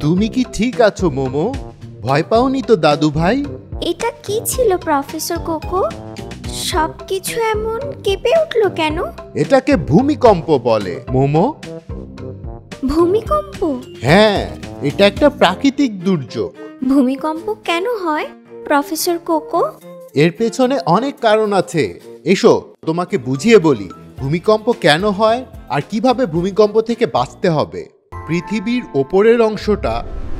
তুমি কি ঠিক আছো মোমো? ভয় পাওনি তো দাদু ভাই? এটা কি ছিল প্রফেসর কোকো? সবকিছু এমন কেঁপে উঠলো কেন? এটাকে ভূমিকম্প বলে মোমো। ভূমিকম্প? হ্যাঁ, এটা একটা প্রাকৃতিক দুর্যোগ। ভূমিকম্প কেন হয় প্রফেসর কোকো? এর পেছনে অনেক কারণ আছে। এসো তোমাকে বুঝিয়ে বলি ভূমিকম্প কেন হয় আর কিভাবে ভূমিকম্প থেকে বাঁচতে হবে। পৃথিবীর ওপরের অংশটা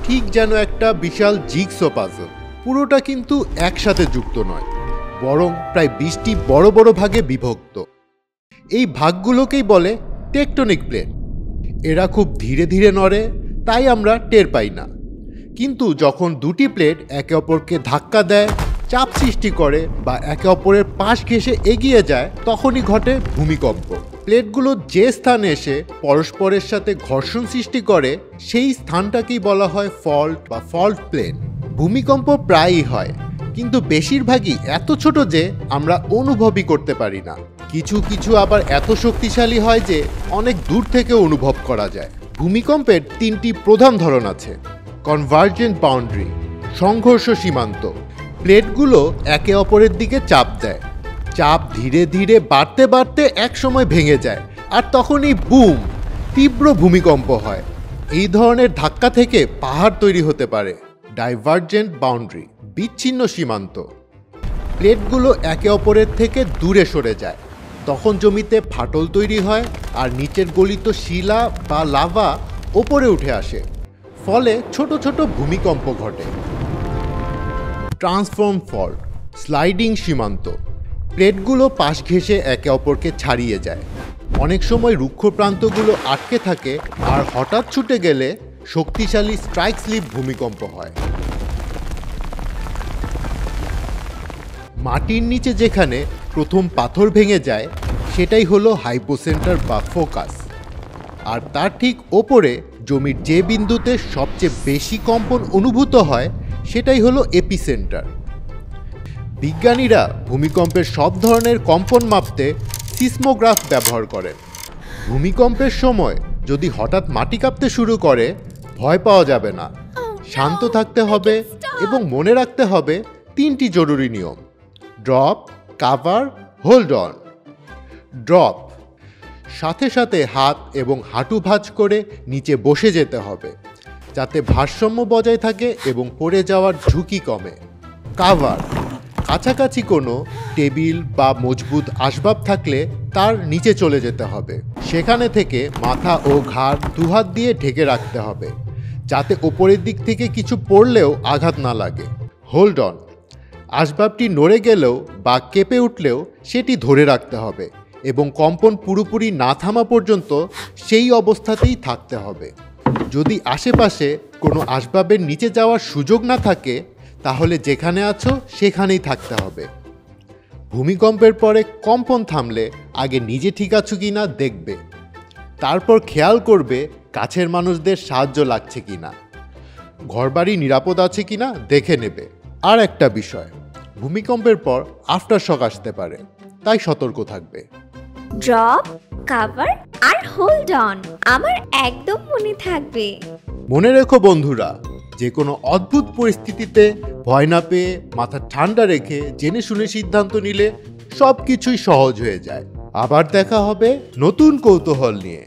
ঠিক যেন একটা বিশাল জিগসো পাজল। পুরোটা কিন্তু একসাথে যুক্ত নয়, বরং প্রায় 20টি বড় বড় ভাগে বিভক্ত। এই ভাগগুলোকেই বলে টেকটনিক প্লেট। এরা খুব ধীরে ধীরে নড়ে, তাই আমরা টের পাই না। কিন্তু যখন দুটি প্লেট একে অপরকে ধাক্কা দেয়, চাপ সৃষ্টি করে বা একে অপরের পাশ ঘেঁষে এগিয়ে যায়, তখনই ঘটে ভূমিকম্প। প্লেটগুলো যে স্থানে এসে পরস্পরের সাথে ঘর্ষণ সৃষ্টি করে, সেই স্থানটাকেই বলা হয় ফল্ট বা ফল্ট প্লেন। ভূমিকম্প প্রায়ই হয়, কিন্তু বেশিরভাগই এত ছোট যে আমরা অনুভবই করতে পারি না। কিছু কিছু আবার এত শক্তিশালী হয় যে অনেক দূর থেকে অনুভব করা যায়। ভূমিকম্পের 3টি প্রধান ধরন আছে। কনভার্জেন্ট বাউন্ডারি, সংঘর্ষ সীমান্ত। প্লেটগুলো একে অপরের দিকে চাপ দেয়। চাপ ধীরে ধীরে বাড়তে বাড়তে একসময় ভেঙে যায়, আর তখনই বুম, তীব্র ভূমিকম্প হয়। এই ধরনের ধাক্কা থেকে পাহাড় তৈরি হতে পারে। ডাইভার্জেন্ট বাউন্ডারি, বিচ্ছিন্ন সীমান্ত। প্লেটগুলো একে অপরের থেকে দূরে সরে যায়, তখন জমিতে ফাটল তৈরি হয় আর নিচের গলিত শিলা বা লাভা ওপরে উঠে আসে, ফলে ছোট ছোট ভূমিকম্প ঘটে। ট্রান্সফর্ম ফল্ট, স্লাইডিং সীমান্ত। প্লেটগুলো পাশ ঘেঁষে একে অপরকে ছাড়িয়ে যায়। অনেক সময় রুক্ষ প্রান্তগুলো আটকে থাকে, আর হঠাৎ ছুটে গেলে শক্তিশালী স্ট্রাইক স্লিপ ভূমিকম্প হয়। মাটির নিচে যেখানে প্রথম পাথর ভেঙে যায়, সেটাই হলো হাইপোসেন্টার বা ফোকাস। আর তার ঠিক ওপরে জমির যে বিন্দুতে সবচেয়ে বেশি কম্পন অনুভূত হয়, সেটাই হলো এপিসেন্টার। বিজ্ঞানীরা ভূমিকম্পের সব ধরনের কম্পন মাপতে সিসমোগ্রাফ ব্যবহার করেন। ভূমিকম্পের সময় যদি হঠাৎ মাটি কাঁপতে শুরু করে, ভয় পাওয়া যাবে না, শান্ত থাকতে হবে এবং মনে রাখতে হবে 3টি জরুরি নিয়ম: drop, cover, hold on. Drop, সাথে সাথে হাত এবং হাঁটু ভাঁজ করে নিচে বসে যেতে হবে, যাতে ভারসাম্য বজায় থাকে এবং পড়ে যাওয়ার ঝুঁকি কমে। কাভার, কাছাকাছি কোনো টেবিল বা মজবুত আসবাব থাকলে তার নিচে চলে যেতে হবে। সেখানে থেকে মাথা ও ঘাড় দুহাত দিয়ে ঢেকে রাখতে হবে, যাতে ওপরের দিক থেকে কিছু পড়লেও আঘাত না লাগে। হোল্ড অন, আসবাবটি নড়ে গেলেও বা কেঁপে উঠলেও সেটি ধরে রাখতে হবে এবং কম্পন পুরোপুরি না থামা পর্যন্ত সেই অবস্থাতেই থাকতে হবে। যদি আশেপাশে কোনো আসবাবের নিচে যাওয়ার সুযোগ না থাকে, তাহলে যেখানে আছো সেখানেই থাকতে হবে। ভূমিকম্পের পরে কম্পন থামলে আগে নিজে ঠিক আছো কিনা দেখবে, তারপর খেয়াল করবে কাছের মানুষদের সাহায্য লাগছে কিনা, ঘরবাড়ি নিরাপদ আছে কিনা দেখে নেবে। আর একটা বিষয়, ভূমিকম্পের পর আফটার শক আসতে পারে, তাই সতর্ক থাকবে। ড্রপ, কাভার আর হোল্ড অন আমার একদম মনে থাকবে। মনে রেখো বন্ধুরা, যে কোনো অদ্ভুত পরিস্থিতিতে ভয় না পেয়ে মাথা ঠান্ডা রেখে জেনে শুনে সিদ্ধান্ত নিলে সব কিছুই সহজ হয়ে যায়। আবার দেখা হবে নতুন কৌতূহল নিয়ে।